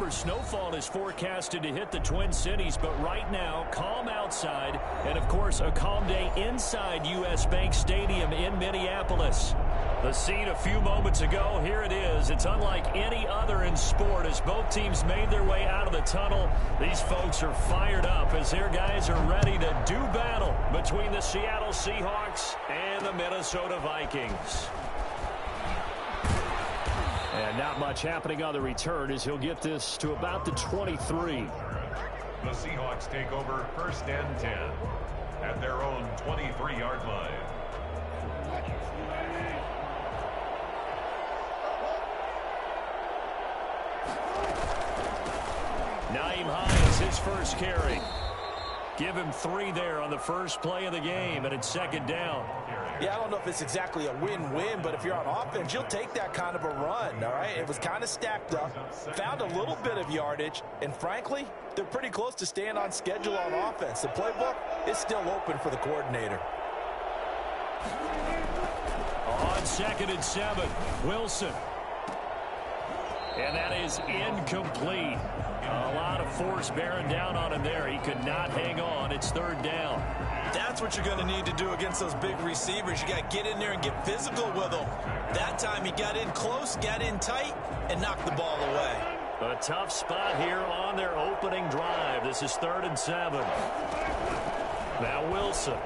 remember, snowfall is forecasted to hit the Twin Cities, but right now, calm outside, and of course, a calm day inside U.S. Bank Stadium in Minneapolis. The scene a few moments ago, here it is. It's unlike any other in sport as both teams made their way out of the tunnel. These folks are fired up as their guys are ready to do battle between the Seattle Seahawks and the Minnesota Vikings. And not much happening on the return as he'll get this to about the 23. The Seahawks take over 1st and 10 at their own 23-yard line. Naeem Hines, his first carry. Give him 3 there on the first play of the game, and it's 2nd down. Yeah, I don't know if it's exactly a win-win, but if you're on offense, you'll take that kind of a run, all right? It was kind of stacked up, found a little bit of yardage, and frankly, they're pretty close to staying on schedule on offense. The playbook is still open for the coordinator. On 2nd and 7, Wilson. And that is incomplete. A lot of force bearing down on him there. He could not hang on. It's 3rd down. That's what you're going to need to do against those big receivers. You got to get in there and get physical with them. That time he got in close, got in tight, and knocked the ball away. A tough spot here on their opening drive. This is 3rd and 7. Now Wilson.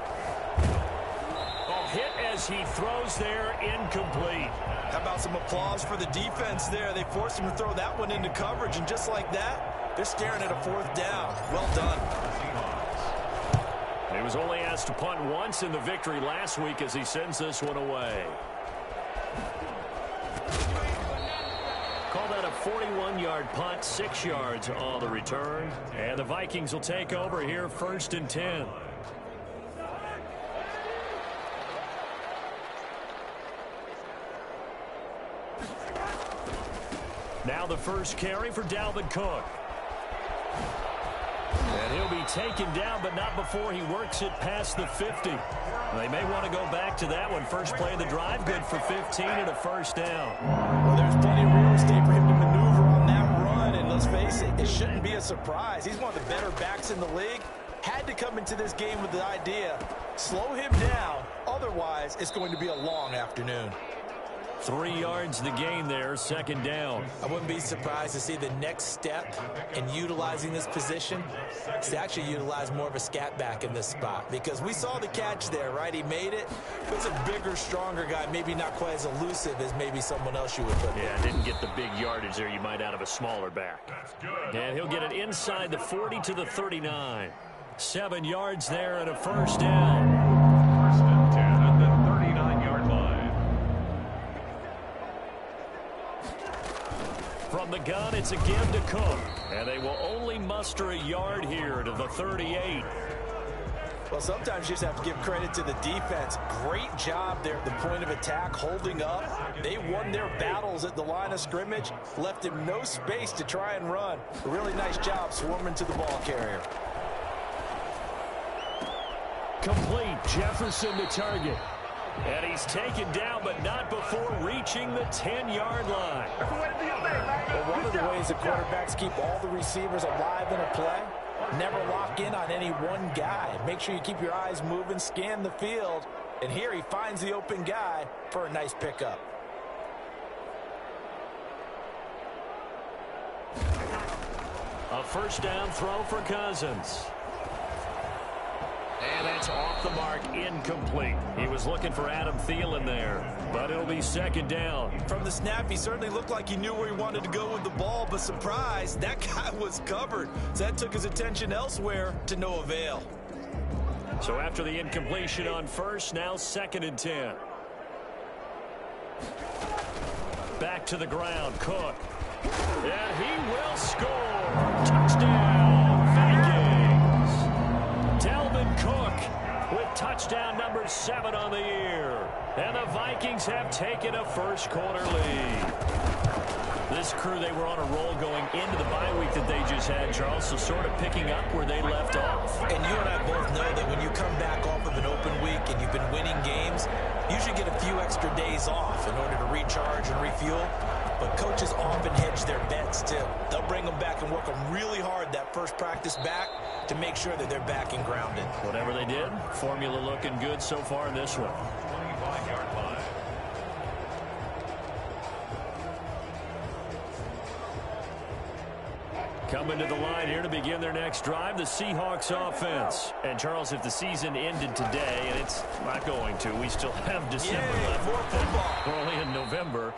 Hit as he throws there, incomplete. How about some applause for the defense there? They forced him to throw that one into coverage, and just like that, they're staring at a 4th down. Well done. He was only asked to punt once in the victory last week as he sends this one away. Call that a 41-yard punt, 6 yards on the return. And the Vikings will take over here 1st and 10. Now the first carry for Dalvin Cook. And he'll be taken down, but not before he works it past the 50. They may want to go back to that one. First play of the drive, good for 15 and a 1st down. Well, there's plenty of real estate for him to maneuver on that run, and let's face it, it shouldn't be a surprise. He's one of the better backs in the league. Had to come into this game with the idea, slow him down, otherwise it's going to be a long afternoon. 3 yards the gain there, 2nd down. I wouldn't be surprised to see the next step in utilizing this position is to actually utilize more of a scat back in this spot, because we saw the catch there, right? He made it. It's a bigger, stronger guy, maybe not quite as elusive as maybe someone else you would put there. Yeah, didn't get the big yardage there you might out of a smaller back. And he'll get it inside the 40 to the 39. 7 yards there and a 1st down. 1st and 10 at the 39-yard line. From the gun, it's a give to Cook. And they will only muster a yard here to the 38. Well, sometimes you just have to give credit to the defense. Great job there at the point of attack, holding up. They won their battles at the line of scrimmage, left him no space to try and run. A really nice job swarming to the ball carrier. Complete. Jefferson to target. And he's taken down, but not before reaching the 10-yard line. Well, one of the ways the quarterbacks keep all the receivers alive in a play, never lock in on any one guy. Make sure you keep your eyes moving, scan the field. And here he finds the open guy for a nice pickup. A 1st down throw for Cousins. And that's off the mark, incomplete. He was looking for Adam Thielen there, but it'll be 2nd down. From the snap, he certainly looked like he knew where he wanted to go with the ball, but surprise, that guy was covered. So that took his attention elsewhere to no avail. So after the incompletion on 1st, now 2nd and 10. Back to the ground, Cook. And he will score. Touchdown, Vikings. Dalvin Cook with touchdown number 7 on the year. And the Vikings have taken a first-quarter lead. This crew, they were on a roll going into the bye week that they just had, Charles, so sort of picking up where they left off. And you and I both know that when you come back off of an open week and you've been winning games, you should get a few extra days off in order to recharge and refuel. but coaches often hedge their bets too. They'll bring them back and work them really hard that first practice back to make sure that they're back and grounded. Whatever they did, formula looking good so far in this one. 25-yard line. Coming to the line here to begin their next drive, the Seahawks offense. And, Charles, if the season ended today, and it's not going to, we still have December left. More football. We're only in November,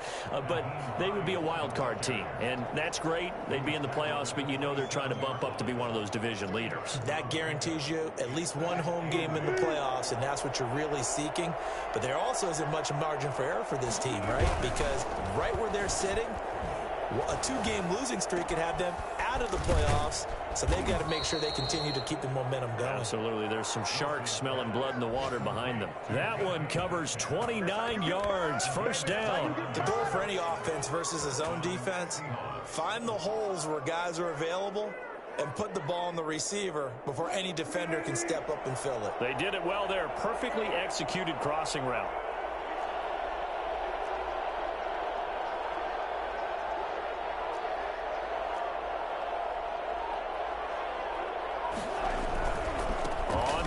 but they would be a wild card team. And that's great. They'd be in the playoffs, but you know they're trying to bump up to be one of those division leaders. That guarantees you at least one home game in the playoffs, and that's what you're really seeking. But there also isn't much margin for error for this team, right? Because right where they're sitting, a two-game losing streak could have them out of the playoffs, so they've got to make sure they continue to keep the momentum going. Absolutely. There's some sharks smelling blood in the water behind them. That one covers 29 yards. First down. The goal for any offense versus a zone defense, find the holes where guys are available and put the ball on the receiver before any defender can step up and fill it. They did it well there. Perfectly executed crossing route.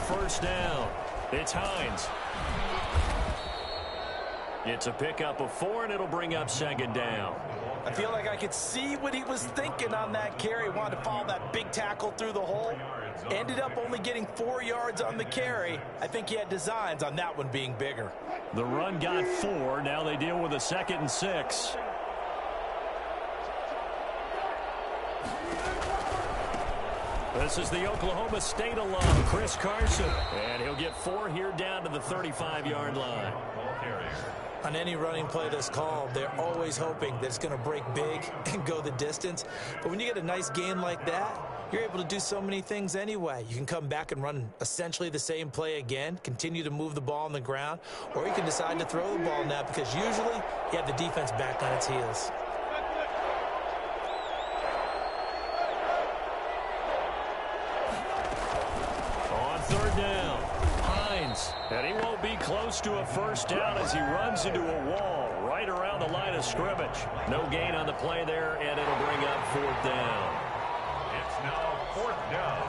First down. It's Hines. It's a pickup of 4, and it'll bring up second down. I feel like I could see what he was thinking on that carry. Wanted to follow that big tackle through the hole. Ended up only getting 4 yards on the carry. I think he had designs on that one being bigger. The run got 4. Now they deal with a 2nd and 6. This is the Oklahoma State alum, Chris Carson. And he'll get 4 here down to the 35-yard line. On any running play that's called, they're always hoping that it's going to break big and go the distance. But when you get a nice gain like that, you're able to do so many things anyway. You can come back and run essentially the same play again, continue to move the ball on the ground, or you can decide to throw the ball now because usually you have the defense back on its heels. Third down, Hines, and he won't be close to a first down as he runs into a wall right around the line of scrimmage. No gain on the play there, and it'll bring up 4th down. It's now 4th down.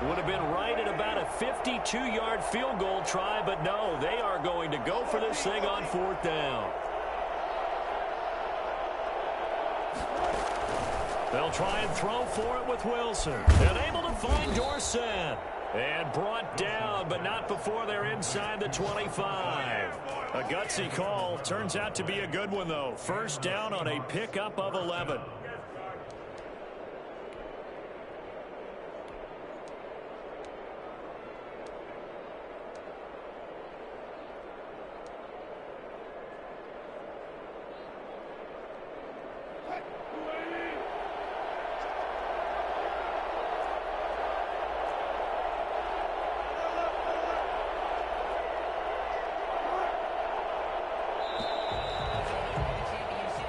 Would have been right at about a 52-yard field goal try, but no, they are going to go for this thing on 4th down. They'll try and throw for it with Wilson. And able to find Dorsett. And brought down, but not before they're inside the 25. A gutsy call. Turns out to be a good one, though. First down on a pickup of 11.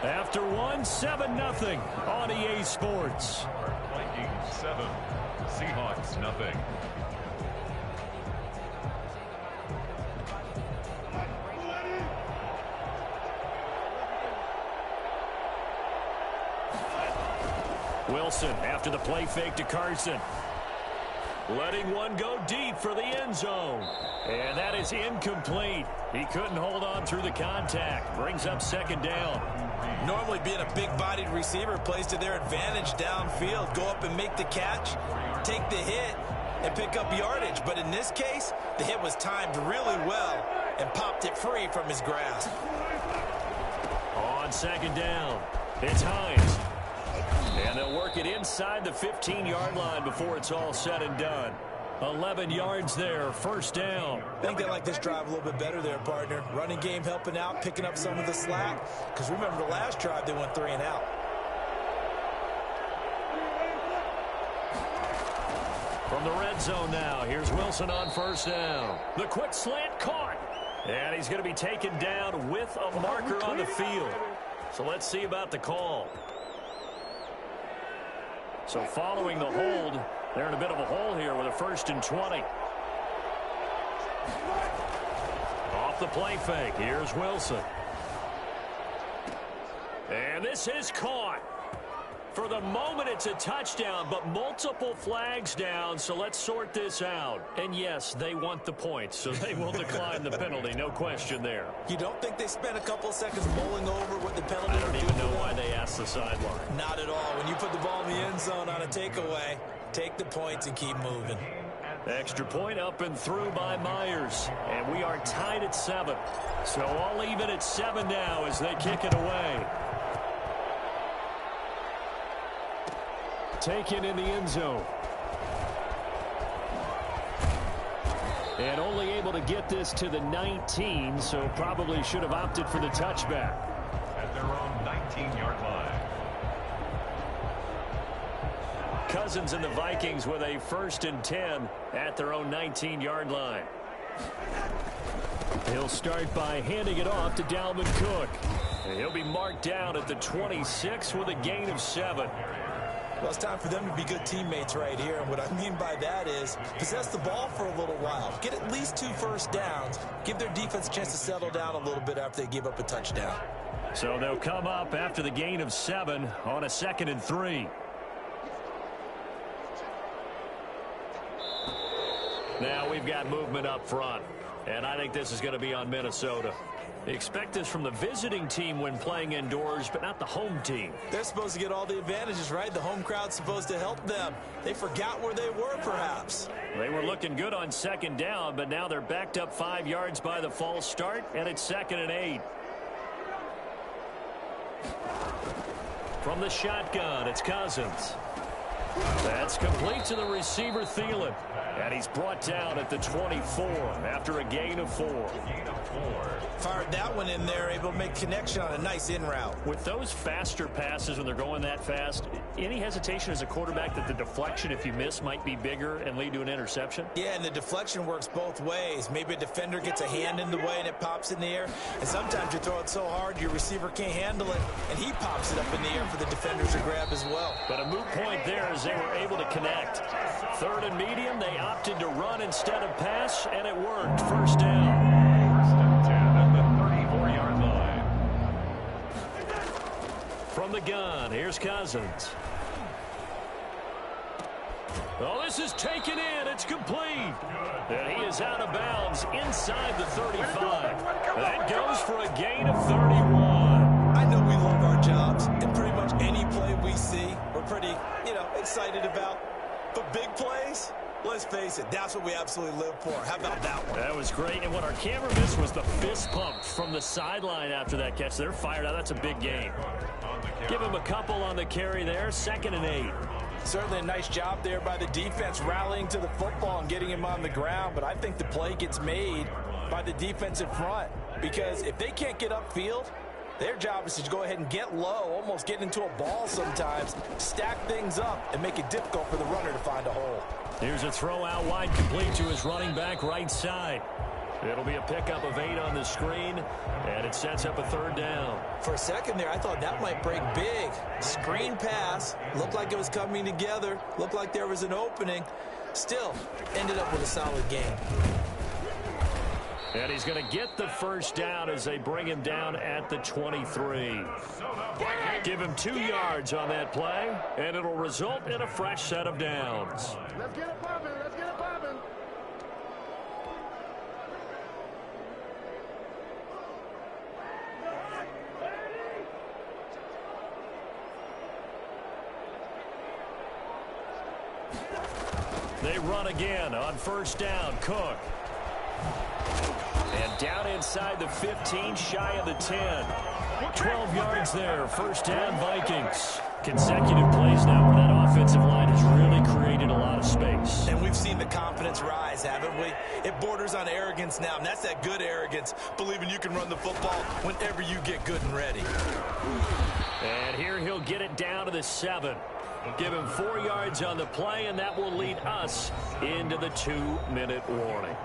After 7-0 on EA Sports. Vikings 7, Seahawks nothing. Wilson after the play fake to Carson. Letting one go deep for the end zone. And that is incomplete. He couldn't hold on through the contact. Brings up second down. Normally being a big-bodied receiver plays to their advantage downfield. Go up and make the catch, take the hit, and pick up yardage. But in this case, the hit was timed really well and popped it free from his grasp. On second down, it's Hines. And they'll work it inside the 15-yard line before it's all said and done. 11 yards there, first down. I think they like this drive a little bit better there, partner. Running game helping out, picking up some of the slack. Because remember, the last drive, they went 3 and out. From the red zone now, here's Wilson on first down. The quick slant caught. And he's going to be taken down with a marker on the field. So let's see about the call. So following the hold, they're in a bit of a hole here with a 1st and 20. Off the play fake, here's Wilson. And this is caught. For the moment, it's a touchdown, but multiple flags down, so let's sort this out. And yes, they want the points, so they will decline the penalty, no question there. You don't think they spent a couple of seconds mulling over what the penalty I don't even know why they asked the sideline. Not at all. When you put the ball in the end zone on a takeaway, take the points and keep moving. Extra point up and through by Myers, and we are tied at 7. So all even at 7 now as they kick it away. Taken in the end zone. And only able to get this to the 19, so probably should have opted for the touchback. At their own 19-yard line. Cousins and the Vikings with a 1st and 10 at their own 19-yard line. He'll start by handing it off to Dalvin Cook. And he'll be marked down at the 26 with a gain of 7. Well, it's time for them to be good teammates right here. And what I mean by that is possess the ball for a little while. Get at least 2 first downs. Give their defense a chance to settle down a little bit after they give up a touchdown. So they'll come up after the gain of 7 on a 2nd and 3. Now we've got movement up front. And I think this is going to be on Minnesota. They expect this from the visiting team when playing indoors, but not the home team. They're supposed to get all the advantages, right? The home crowd's supposed to help them. They forgot where they were, perhaps. They were looking good on 2nd down, but now they're backed up 5 yards by the false start, and it's 2nd and 8. From the shotgun, it's Cousins. That's complete to the receiver, Thielen. And he's brought down at the 24 after a gain of 4. Fired that one in there, able to make connection on a nice in route. With those faster passes when they're going that fast, any hesitation as a quarterback that the deflection, if you miss, might be bigger and lead to an interception? Yeah, and the deflection works both ways. Maybe a defender gets a hand in the way and it pops in the air. And sometimes you throw it so hard your receiver can't handle it, and he pops it up in the air for the defenders to grab as well. But a moot point there as they were able to connect. 3rd and medium, they opted to run instead of pass, and it worked. 1st down. 1st and 10 at the 34-yard line. From the gun, here's Cousins. Oh, this is taken in. It's complete. And he is out of bounds inside the 35. That goes for a gain of 31. I know we love our jobs, and pretty much any play we see, we're pretty, excited about. But big plays, let's face it, that's what we absolutely live for. How about that one? That was great. And what our camera missed was the fist pump from the sideline after that catch. They're fired out. That's a big game. Give him a couple on the carry there. 2nd and 8. Certainly a nice job there by the defense rallying to the football and getting him on the ground. But I think the play gets made by the defensive front. Because if they can't get upfield, their job is to go ahead and get low, almost get into a ball sometimes, stack things up, and make it difficult for the runner to find a hole. Here's a throw out wide, complete to his running back right side. It'll be a pickup of 8 on the screen, and it sets up a 3rd down. For a second there, I thought that might break big. Screen pass, looked like it was coming together, looked like there was an opening. Still, ended up with a solid game. And he's going to get the 1st down as they bring him down at the 23. Give him 2 yards on that play, and it'll result in a fresh set of downs. Let's get it popping. Let's get it popping. They run again on 1st down. Cook. And down inside the 15, shy of the 10. 12 yards there, 1st down Vikings. Consecutive plays now where that offensive line has really created a lot of space. And we've seen the confidence rise, haven't we? It borders on arrogance now, and that's that good arrogance, believing you can run the football whenever you get good and ready. And here he'll get it down to the 7. Give him 4 yards on the play, and that will lead us into the 2-minute warning.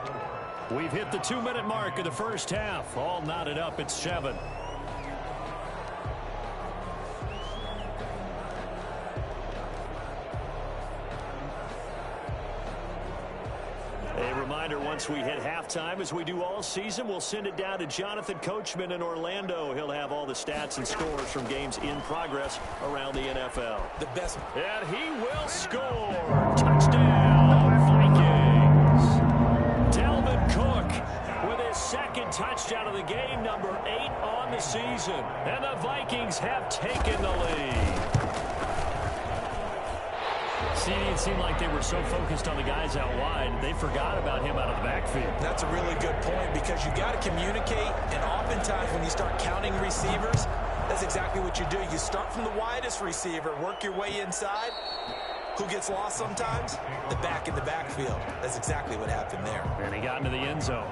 We've hit the 2-minute mark of the 1st half. All knotted up at 7. A reminder once once we hit halftime, as we do all season. We'll send it down to Jonathan Coachman in Orlando. He'll have all the stats and scores from games in progress around the NFL. The best. And he will score. Touchdown, Vikings. Dalvin Cook with his second touchdown of the game, number 8 on the season. And the Vikings have taken the lead. It seemed like they were so focused on the guys out wide, they forgot about him out of the backfield. That's a really good point, because you got to communicate, and oftentimes when you start counting receivers, that's exactly what you do. You start from the widest receiver, work your way inside. Who gets lost sometimes? The back in the backfield. That's exactly what happened there. And he got into the end zone.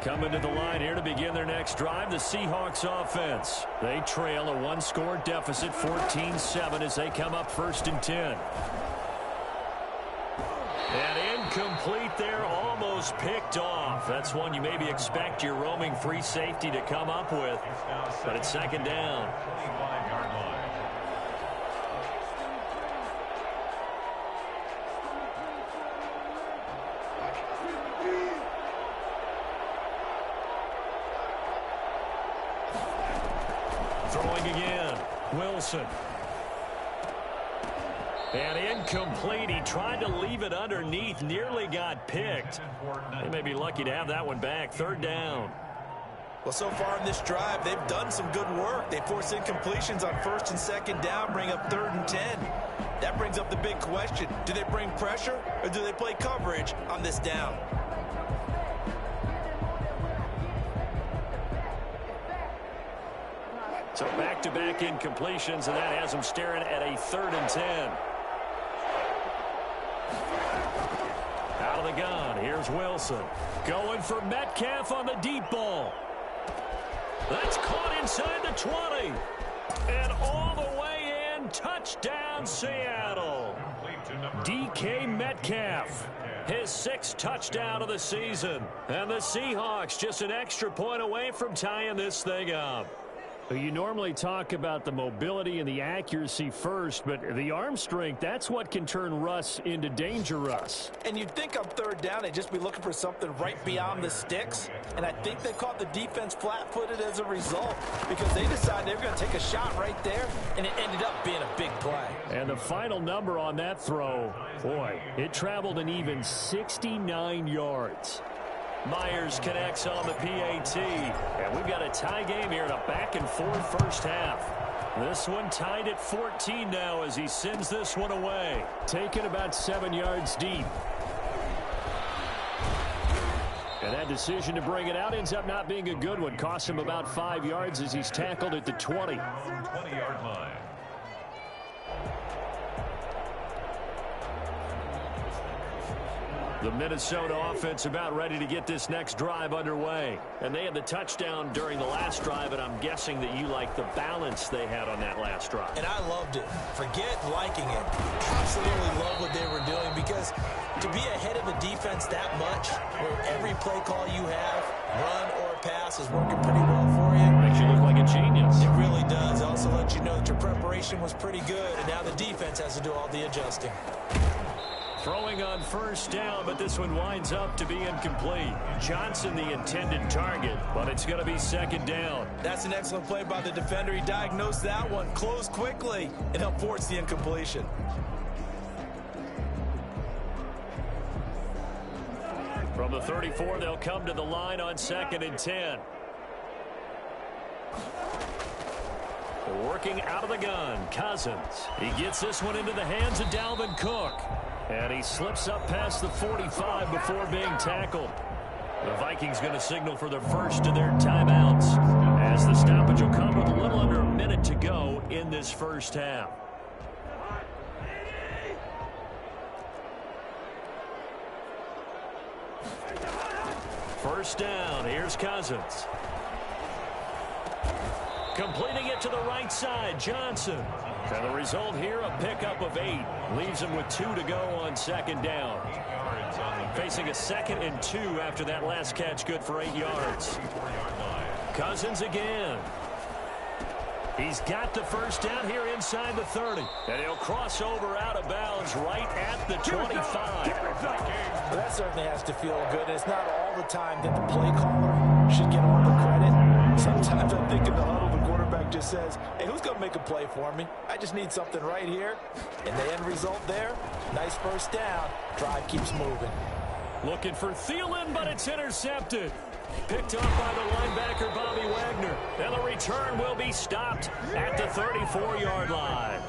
Coming to the line here to begin their next drive, the Seahawks offense. They trail a one-score deficit, 14-7, as they come up 1st and 10. And incomplete there, almost picked off. That's one you maybe expect your roaming free safety to come up with, but it's 2nd down. Throwing again, Wilson. And incomplete. He tried to leave it underneath, nearly got picked. They may be lucky to have that one back. 3rd down. Well, so far in this drive, they've done some good work. They force incompletions on 1st and 2nd down, bring up 3rd and 10. That brings up the big question. Do they bring pressure, or do they play coverage on this down? So back-to-back incompletions, and that has them staring at a 3rd and 10. Out of the gun, here's Wilson. Going for Metcalf on the deep ball. That's caught inside the 20. And all the way in, touchdown Seattle. DK Metcalf, his 6th touchdown of the season. And the Seahawks just an extra point away from tying this thing up. You normally talk about the mobility and the accuracy first, but the arm strength, that's what can turn Russ into Danger Russ. And you'd think on 3rd down, they'd just be looking for something right beyond the sticks. And I think they caught the defense flat-footed as a result, because they decided they were going to take a shot right there, and it ended up being a big play. And the final number on that throw, boy, it traveled an even 69 yards. Myers connects on the PAT. And we've got a tie game here in a back-and-forth first half. This one tied at 14 now as he sends this one away. Taken about 7 yards deep. And that decision to bring it out ends up not being a good one. Costs him about 5 yards as he's tackled at the 20. 20-yard line. The Minnesota offense about ready to get this next drive underway. And they had the touchdown during the last drive, and I'm guessing that you like the balance they had on that last drive. And I loved it. Forget liking it. Absolutely love what they were doing, because to be ahead of a defense that much, where every play call you have, run or pass, is working pretty well for you. Makes you look like a genius. It really does. It also lets you know that your preparation was pretty good, and now the defense has to do all the adjusting. Throwing on 1st down, but this one winds up to be incomplete. Johnson the intended target, but it's going to be 2nd down. That's an excellent play by the defender. He diagnosed that one, closed quickly, and helped force the incompletion. From the 34, they'll come to the line on 2nd and 10. Working out of the gun, Cousins. He gets this one into the hands of Dalvin Cook. And he slips up past the 45 before being tackled. The Vikings going to signal for the first of their timeouts, as the stoppage will come with a little under a minute to go in this first half. First down, here's Cousins. Completing it to the right side, Johnson. And the result here, a pickup of 8. Leaves him with 2 to go on 2nd down. Facing a 2nd and 2 after that last catch, good for 8 yards. Cousins again. He's got the first down here inside the 30. And he'll cross over out of bounds right at the 25. Well, that certainly has to feel good. It's not all the time that the play caller should get all the credit. Sometimes I think in the huddle, the quarterback just says, hey, who's going to make a play for me? I just need something right here. And the end result there, nice first down. Drive keeps moving. Looking for Thielen, but it's intercepted. Picked up by the linebacker, Bobby Wagner. And the return will be stopped at the 34-yard line.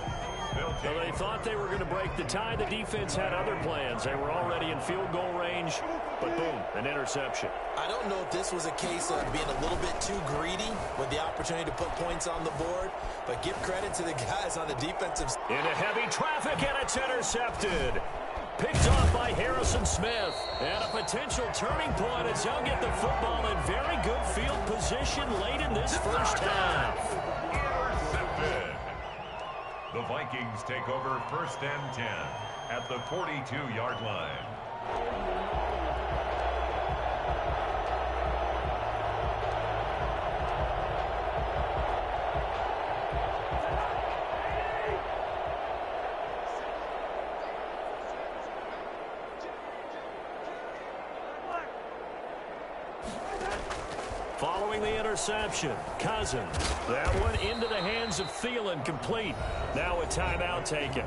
So they thought they were going to break the tie. The defense had other plans. They were already in field goal range, but boom, an interception. I don't know if this was a case of being a little bit too greedy with the opportunity to put points on the board, but give credit to the guys on the defensive side. Into heavy traffic, and it's intercepted. Picked off by Harrison Smith. And a potential turning point as he'll get the football in very good field position late in this first half. Intercepted. The Vikings take over first and 10 at the 42-yard line. Following the interception, Cousins. That one into the hands of Thielen, complete. Now a timeout taken.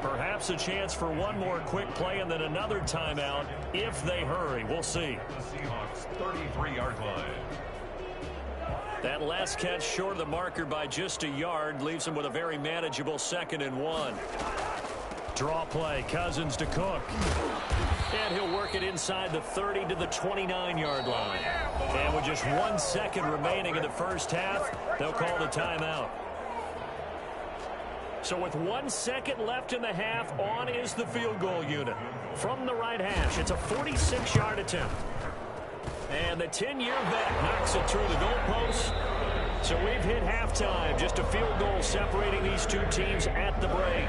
Perhaps a chance for one more quick play and then another timeout if they hurry. We'll see. The Seahawks 33-yard line. That last catch short of the marker by just a yard leaves him with a very manageable 2nd and 1. Draw play, Cousins to Cook. And he'll work it inside the 30 to the 29-yard line. And with just 1 second remaining in the first half, they'll call the timeout. So with 1 second left in the half, on is the field goal unit. From the right hash, it's a 46-yard attempt. And the 10-year vet knocks it through the goalpost. So we've hit halftime. Just a field goal separating these two teams at the break.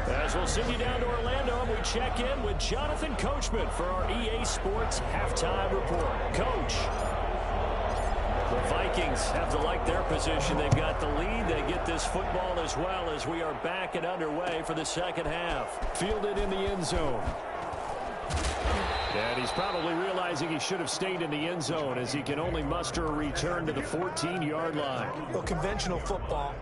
As we'll send you down to Orlando, and we check in with Jonathan Coachman for our EA Sports Halftime Report. Coach, the Vikings have to like their position. They've got the lead. They get this football as well as we are back and underway for the second half. Fielded in the end zone. And he's probably realizing he should have stayed in the end zone as he can only muster a return to the 14-yard line. Well, conventional football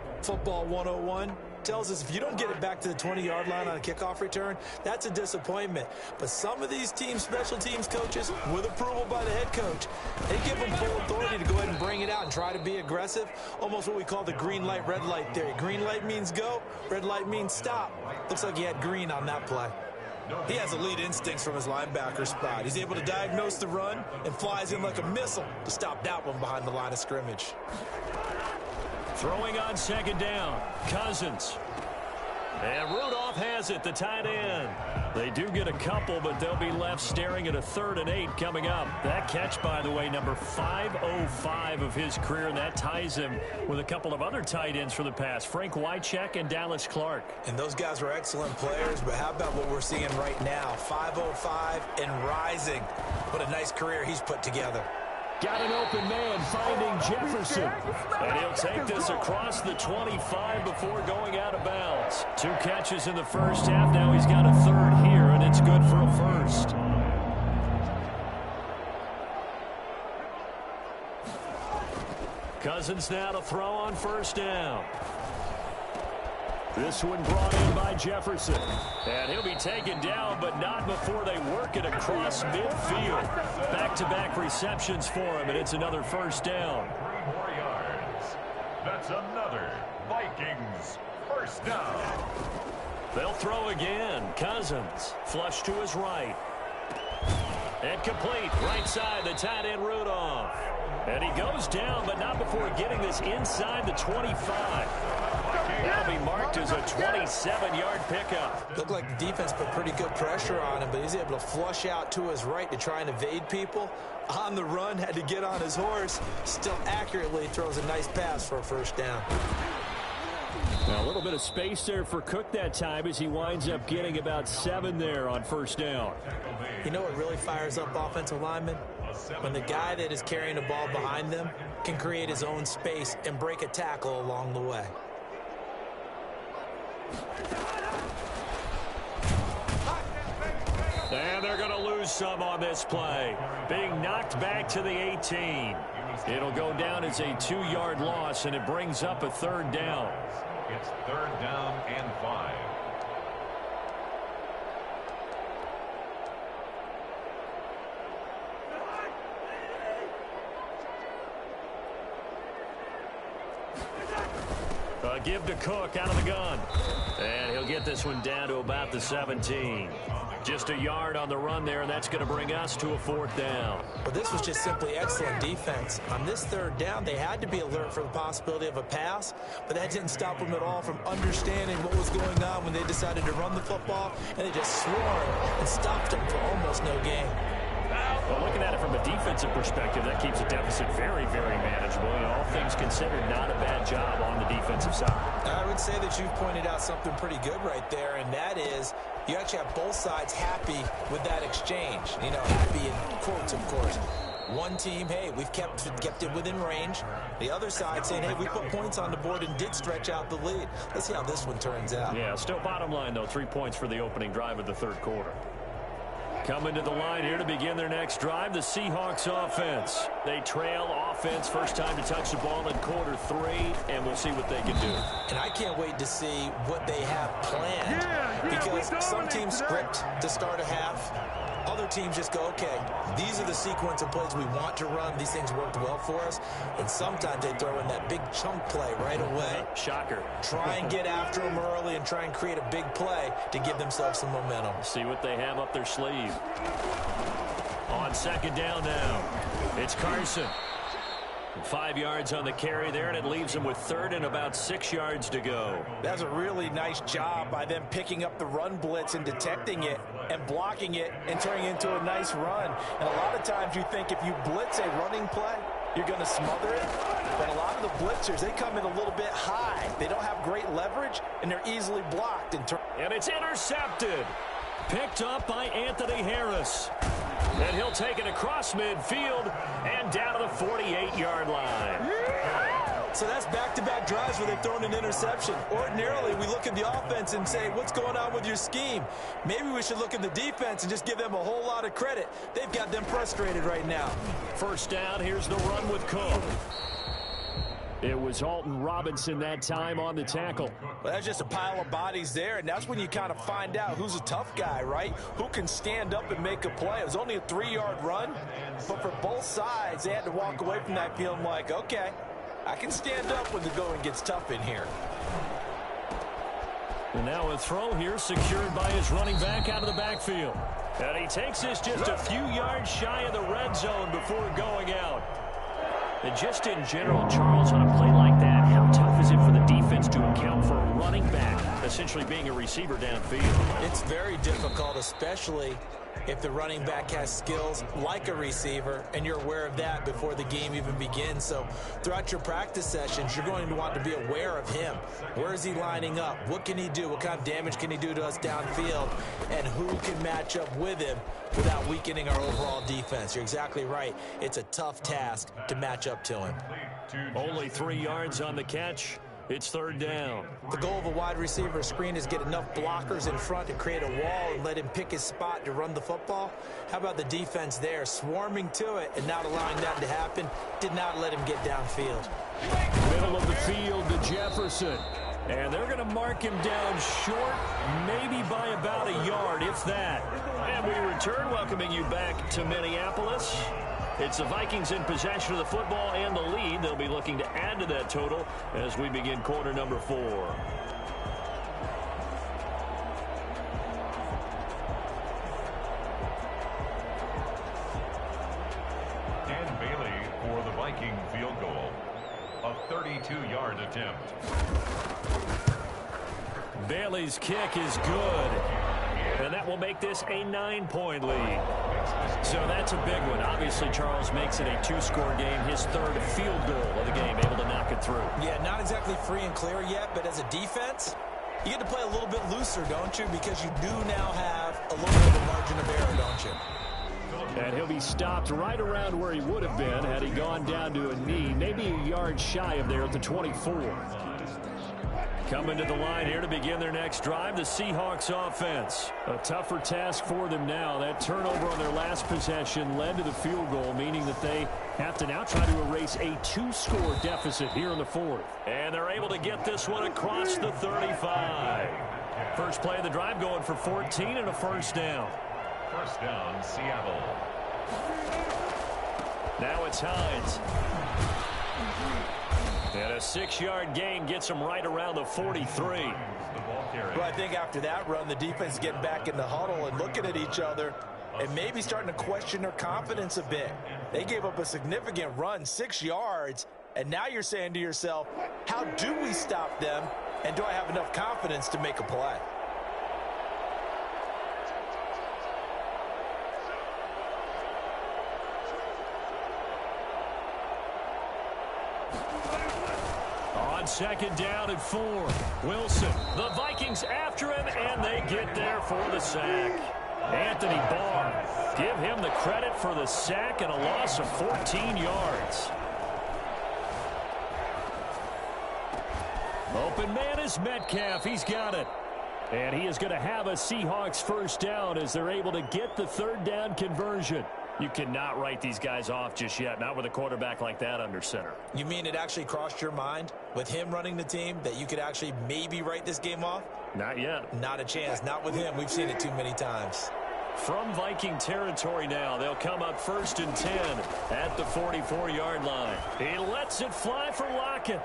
101, tells us if you don't get it back to the 20-yard line on a kickoff return, that's a disappointment. But some of these teams, special teams coaches, with approval by the head coach, they give them full authority to go ahead and bring it out and try to be aggressive, almost what we call the green light, red light theory. Green light means go, red light means stop. Looks like he had green on that play. He has elite instincts from his linebacker spot. He's able to diagnose the run and flies in like a missile to stop that one behind the line of scrimmage. Throwing on 2nd down, Cousins. And Rudolph has it, the tight end. They do get a couple, but they'll be left staring at a 3rd and 8 coming up. That catch, by the way, number 505 of his career, and that ties him with a couple of other tight ends for the past, Frank Wycheck and Dallas Clark. And those guys were excellent players, but how about what we're seeing right now? 505 and rising. What a nice career he's put together. Got an open man finding Jefferson. And he'll take this across the 25 before going out of bounds. 2 catches in the first half. Now he's got a 3rd here, and it's good for a 1st. Cousins now to throw on 1st down. This one brought in by Jefferson. And he'll be taken down, but not before they work it across midfield. Back-to-back receptions for him, and it's another 1st down. 3 more yards. That's another Vikings 1st down. They'll throw again. Cousins flush to his right. And complete. Right side, the tight end Rudolph. And he goes down, but not before getting this inside the 25. That'll be marked as a 27-yard pickup. Looked like the defense put pretty good pressure on him, but he's able to flush out to his right to try and evade people. On the run, had to get on his horse. Still accurately throws a nice pass for a 1st down. Now a little bit of space there for Cook that time as he winds up getting about 7 there on 1st down. You know what really fires up offensive linemen? When the guy that is carrying the ball behind them can create his own space and break a tackle along the way. And they're going to lose some on this play. Being knocked back to the 18. It'll go down as a 2-yard loss, and it brings up a 3rd down. It's 3rd down and 5. Give to Cook out of the gun. And he'll get this one down to about the 17. Just a yard on the run there, and that's going to bring us to a 4th down. But this was just simply excellent defense. On this 3rd down, they had to be alert for the possibility of a pass, but that didn't stop them at all from understanding what was going on when they decided to run the football, and they just swarmed and stopped them for almost no gain. Well, looking at it from a defensive perspective, that keeps the deficit very, very manageable. And all things considered, not a bad job on the defensive side. I would say that you've pointed out something pretty good right there, and that is you actually have both sides happy with that exchange. You know, happy in quotes, of course. One team, hey, we've kept it within range. The other side saying, hey, we put points on the board and did stretch out the lead. Let's see how this one turns out. Yeah, still bottom line, though, 3 points for the opening drive of the 3rd quarter. Coming to the line here to begin their next drive, the Seahawks offense. They trail offense, first time to touch the ball in quarter 3, and we'll see what they can do. And I can't wait to see what they have planned, because some teams script to start a half. Other teams just go, okay, these are the sequence of plays we want to run. These things worked well for us. And sometimes they throw in that big chunk play right away. Shocker. Try and get after them early and try and create a big play to give themselves some momentum. See what they have up their sleeve. On 2nd down now, it's Carson. 5 yards on the carry there, and it leaves them with 3rd and about 6 yards to go. That's a really nice job by them picking up the run blitz and detecting it and blocking it and turning it into a nice run. And a lot of times you think if you blitz a running play, you're going to smother it. But a lot of the blitzers, they come in a little bit high. They don't have great leverage, and they're easily blocked. And it's intercepted. Picked up by Anthony Harris. And he'll take it across midfield and down to the 48-yard line. So that's back-to-back drives where they've thrown an interception. Ordinarily, we look at the offense and say, what's going on with your scheme? Maybe we should look at the defense and just give them a whole lot of credit. They've got them frustrated right now. 1st down, here's the run with Cook. It was Alton Robinson that time on the tackle. Well, that's just a pile of bodies there, and that's when you kind of find out who's a tough guy, right? Who can stand up and make a play. It was only a 3-yard run, but for both sides, they had to walk away from that feeling like, okay, I can stand up when the going gets tough in here. And now a throw here secured by his running back out of the backfield. And he takes this just a few yards shy of the red zone before going out. And just in general, Charles, on a play like that, how tough is it for the defense to account for a running back essentially being a receiver downfield? It's very difficult, especially if the running back has skills like a receiver, and you're aware of that before the game even begins. So throughout your practice sessions, you're going to want to be aware of him. Where is he lining up? What can he do? What kind of damage can he do to us downfield? And who can match up with him without weakening our overall defense? You're exactly right. It's a tough task to match up to him. Only 3 yards on the catch. It's 3rd down. The goal of a wide receiver screen is get enough blockers in front to create a wall and let him pick his spot to run the football. How about the defense there, swarming to it and not allowing that to happen? Did not let him get downfield. Middle of the field to Jefferson. And they're going to mark him down short, maybe by about a yard, if that. And we return, welcoming you back to Minneapolis. It's the Vikings in possession of the football and the lead. They'll be looking to add to that total as we begin quarter number 4. Dan Bailey for the Viking field goal. A 32-yard attempt. Bailey's kick is good. And that will make this a 9-point lead. So that's a big one. Obviously, Charles makes it a 2-score game. His 3rd field goal of the game, able to knock it through. Yeah, not exactly free and clear yet, but as a defense, you get to play a little bit looser, don't you? Because you do now have a little bit of a margin of error, don't you? And he'll be stopped right around where he would have been had he gone down to a knee, maybe a yard shy of there at the 24. Coming to the line here to begin their next drive, the Seahawks offense. A tougher task for them now. That turnover on their last possession led to the field goal, meaning that they have to now try to erase a 2-score deficit here in the fourth. And they're able to get this one across the 35. First play of the drive going for 14 and a first down. First down, Seattle. Now it's Hines. And a 6-yard gain gets him right around the 43. Well, I think after that run, the defense is getting back in the huddle and looking at each other and maybe starting to question their confidence a bit. They gave up a significant run, 6 yards, and now you're saying to yourself, how do we stop them, and do I have enough confidence to make a play? On second down and 4, Wilson. The Vikings after him, and they get there for the sack. Anthony Barr. Give him the credit for the sack and a loss of 14 yards. Open man is Metcalf. He's got it. And he is going to have a Seahawks first down as they're able to get the third down conversion. You cannot write these guys off just yet, not with a quarterback like that under center. You mean it actually crossed your mind with him running the team that you could actually maybe write this game off? Not yet. Not a chance. Not with him. We've seen it too many times. From Viking territory now, they'll come up 1st and 10 at the 44-yard line. He lets it fly for Lockett.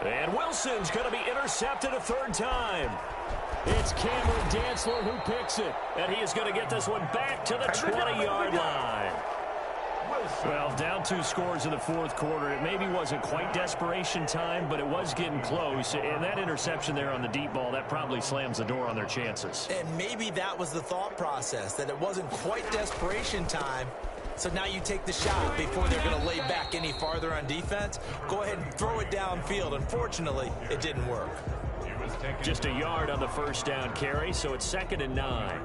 And Wilson's going to be intercepted a third time. It's Cameron Dantzler who picks it. And he is going to get this one back to the 20-yard line. Well, down 2 scores in the fourth quarter. It maybe wasn't quite desperation time, but it was getting close. And that interception there on the deep ball, that probably slams the door on their chances. And maybe that was the thought process, that it wasn't quite desperation time. So now you take the shot before they're going to lay back any farther on defense. Go ahead and throw it downfield. Unfortunately, it didn't work. Just a yard on the first down carry, so it's 2nd and 9.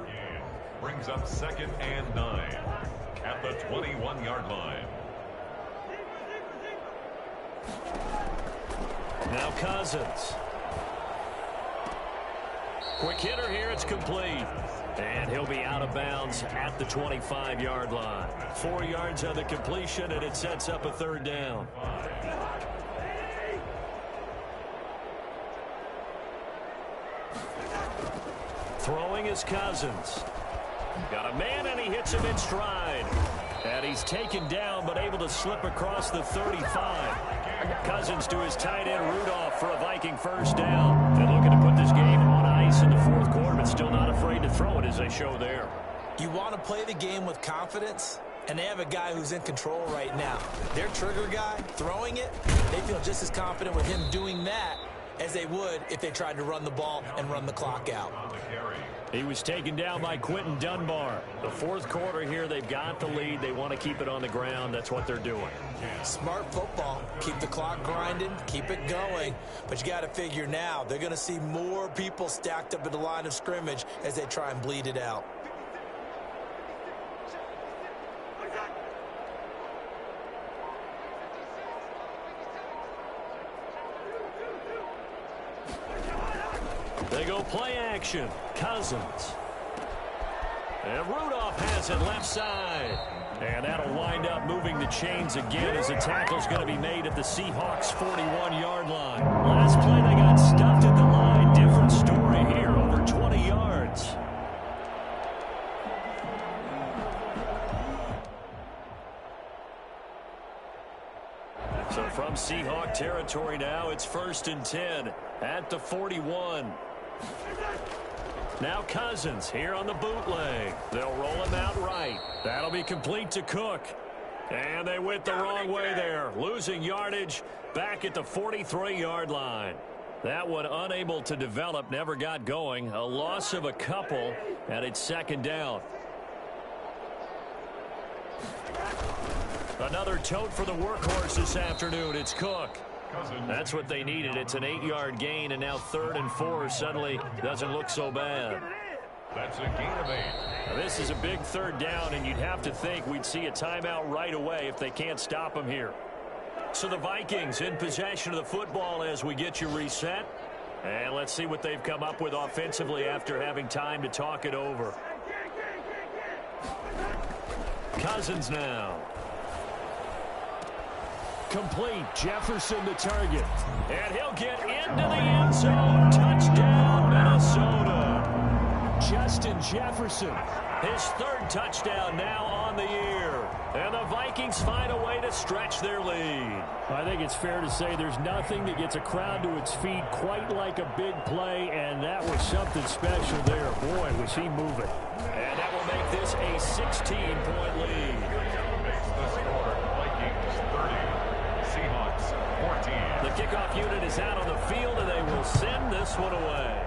Brings up 2nd and 9 at the 21-yard line. Now Cousins. Quick hitter here, it's complete. And he'll be out of bounds at the 25-yard line. 4 yards on the completion, and it sets up a third down. Throwing is Cousins. Got a man, and he hits him in stride. And he's taken down, but able to slip across the 35. Cousins to his tight end, Rudolph, for a Viking first down. And looking to put this game on ice in the fourth quarter, but still not afraid to throw it as they show there. You want to play the game with confidence, and they have a guy who's in control right now. Their trigger guy, throwing it, they feel just as confident with him doing that as they would if they tried to run the ball and run the clock out. He was taken down by Quentin Dunbar. The fourth quarter here, they've got the lead. They want to keep it on the ground. That's what they're doing. Smart football. Keep the clock grinding. Keep it going. But you got to figure now, they're going to see more people stacked up at the line of scrimmage as they try and bleed it out. They go play action. Cousins. And Rudolph has it left side. And that'll wind up moving the chains again as the tackle's going to be made at the Seahawks 41-yard line. Last play they got stuffed at the line. Different story here, over 20 yards. So from Seahawk territory now, it's 1st and 10 at the 41. Now Cousins here on the bootleg. They'll roll him out right. That'll be complete to Cook. And they went the wrong way there. Losing yardage back at the 43-yard line. That one unable to develop, never got going. A loss of a couple, and it's 2nd down. Another tote for the workhorse this afternoon. It's Cook. That's what they needed. It's an 8-yard gain, and now 3rd and 4 suddenly doesn't look so bad. That's a gain of 8. Now, this is a big third down, and you'd have to think we'd see a timeout right away if they can't stop them here. So the Vikings in possession of the football as we get you reset. And let's see what they've come up with offensively after having time to talk it over. Cousins now. Complete. Jefferson the target. And he'll get into the end zone. Touchdown, Minnesota. Justin Jefferson. His third touchdown now on the year. And the Vikings find a way to stretch their lead. I think it's fair to say there's nothing that gets a crowd to its feet quite like a big play, and that was something special there. Boy, was he moving. And that will make this a 16-point lead. The score, Vikings 30, Seahawks 14. The kickoff unit is out on the field, and they will send this one away.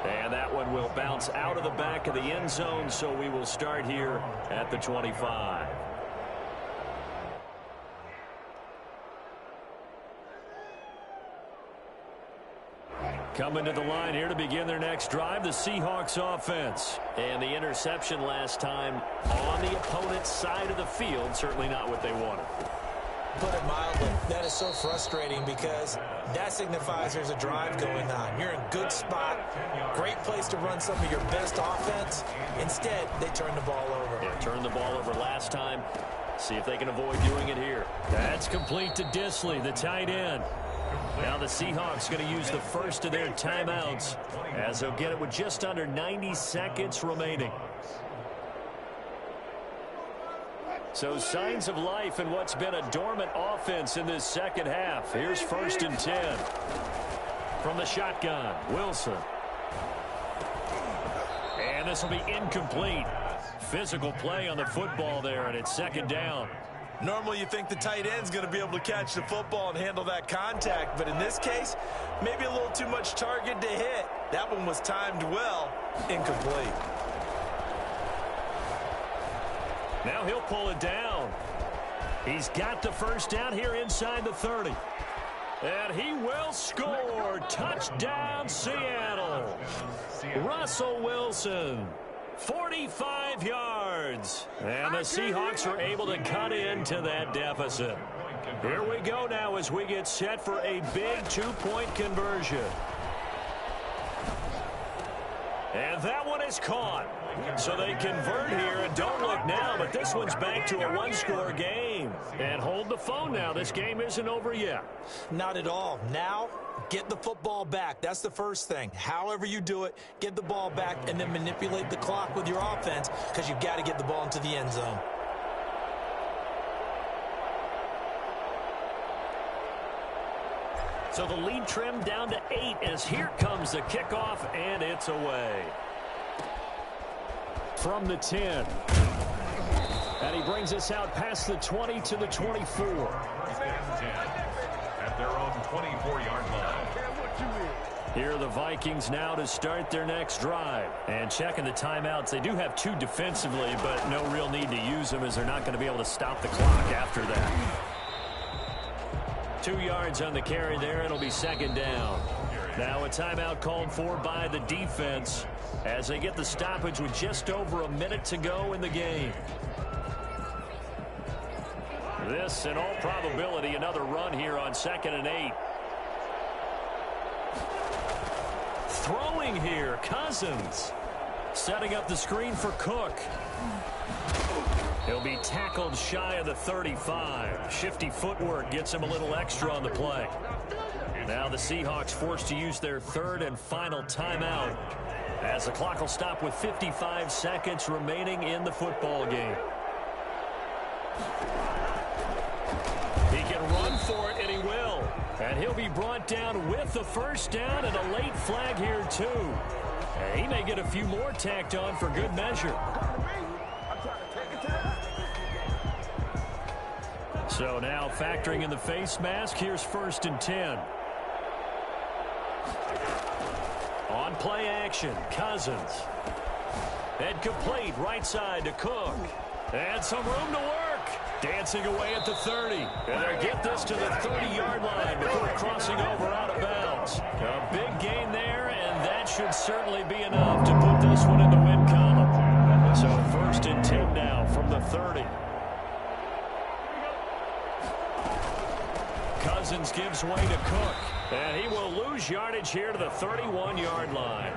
And that one will bounce out of the back of the end zone, so we will start here at the 25. Coming to the line here to begin their next drive, the Seahawks offense. And the interception last time on the opponent's side of the field, certainly not what they wanted. Put it mildly, that is so frustrating because that signifies there's a drive going on. You're in a good spot, great place to run some of your best offense. Instead, they turn the ball over. Yeah, turned the ball over last time. See if they can avoid doing it here. That's complete to Disley, the tight end. Now the Seahawks going to use the first of their timeouts as they'll get it with just under 90 seconds remaining. So signs of life in what's been a dormant offense in this second half. Here's 1st and 10. From the shotgun, Wilson. And this will be incomplete. Physical play on the football there, and it's 2nd down. Normally you think the tight end's going to be able to catch the football and handle that contact, but in this case, maybe a little too much target to hit. That one was timed well, incomplete. Now he'll pull it down. He's got the first down here inside the 30. And he will score. Touchdown, Seattle. Russell Wilson. 45 yards. And the Seahawks are able to cut into that deficit. Here we go now as we get set for a big 2-point conversion. And that one is caught. So they convert here, and don't look now, but this one's back to a one-score game. And hold the phone now. This game isn't over yet. Not at all. Now, get the football back. That's the first thing. However you do it, get the ball back and then manipulate the clock with your offense because you've got to get the ball into the end zone. So the lead trimmed down to 8 as here comes the kickoff, and it's away. From the 10. And he brings us out past the 20 to the 24. At their own 24-yard line. Here are the Vikings now to start their next drive. And checking the timeouts, they do have 2 defensively, but no real need to use them as they're not going to be able to stop the clock after that. 2 yards on the carry there. It'll be 2nd down. Now a timeout called for by the defense as they get the stoppage with just over a minute to go in the game. This, in all probability, another run here on 2nd and 8. Throwing here, Cousins. Setting up the screen for Cook. He'll be tackled shy of the 35. Shifty footwork gets him a little extra on the play. Now the Seahawks forced to use their 3rd and final timeout as the clock will stop with 55 seconds remaining in the football game. He can run for it, and he will. And he'll be brought down with the first down and a late flag here, too. And he may get a few more tacked on for good measure. So now factoring in the face mask, here's 1st and 10. On play action, Cousins. And complete right side to Cook. And some room to work. Dancing away at the 30. And they'll get this to the 30-yard line before crossing over out of bounds. yards. A big gain there, and that should certainly be enough to put this one in the win column. So 1st and 10 now from the 30. Cousins gives way to Cook, and he will lose yardage here to the 31-yard line.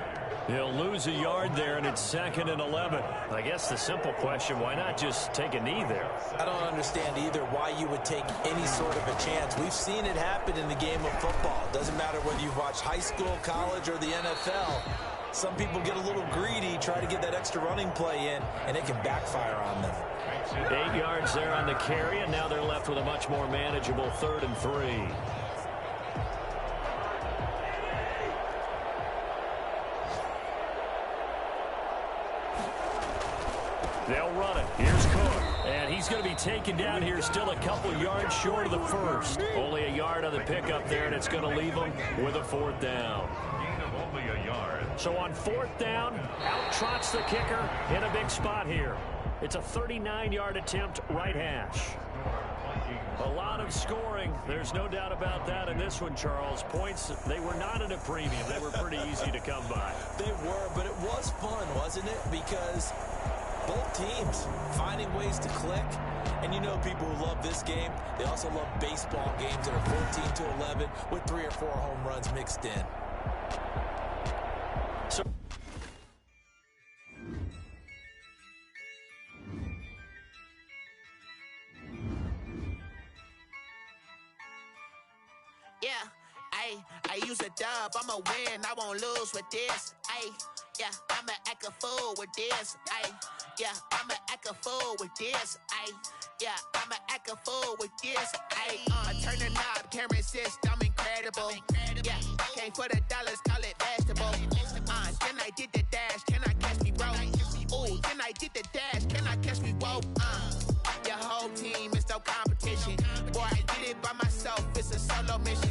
He'll lose a yard there, and it's 2nd and 11. I guess the simple question, why not just take a knee there? I don't understand either why you would take any sort of a chance. We've seen it happen in the game of football. Doesn't matter whether you've watched high school, college, or the NFL. Some people get a little greedy, try to get that extra running play in, and it can backfire on them. 8 yards there on the carry, and now they're left with a much more manageable 3rd and 3. They'll run it. Here's Cook. And he's going to be taken down here, still a couple yards short of the first. Only a yard on the pickup there, and it's going to leave him with a 4th down. Gain of only a yard. So on 4th down, out trots the kicker in a big spot here. It's a 39-yard attempt, right hash. A lot of scoring. There's no doubt about that in this one, Charles. Points, they were not at a premium. They were pretty easy to come by. They were, but it was fun, wasn't it? Because both teams finding ways to click. And you know people who love this game, they also love baseball games that are 14-11 with 3 or 4 home runs mixed in. So yeah, I use a dub, I'ma win, I won't lose with this, yeah, I'ma act a fool with this, yeah, I'ma act a fool with this, yeah, I'ma act a fool with this, I turn the knob, can't resist, I'm incredible, yeah, came for the dollars, call it vegetable, then I did the dash, can I catch me, bro, ooh, then I did the dash, can I catch me, whoa, your whole team is no competition, boy, I did it by myself, it's a solo mission.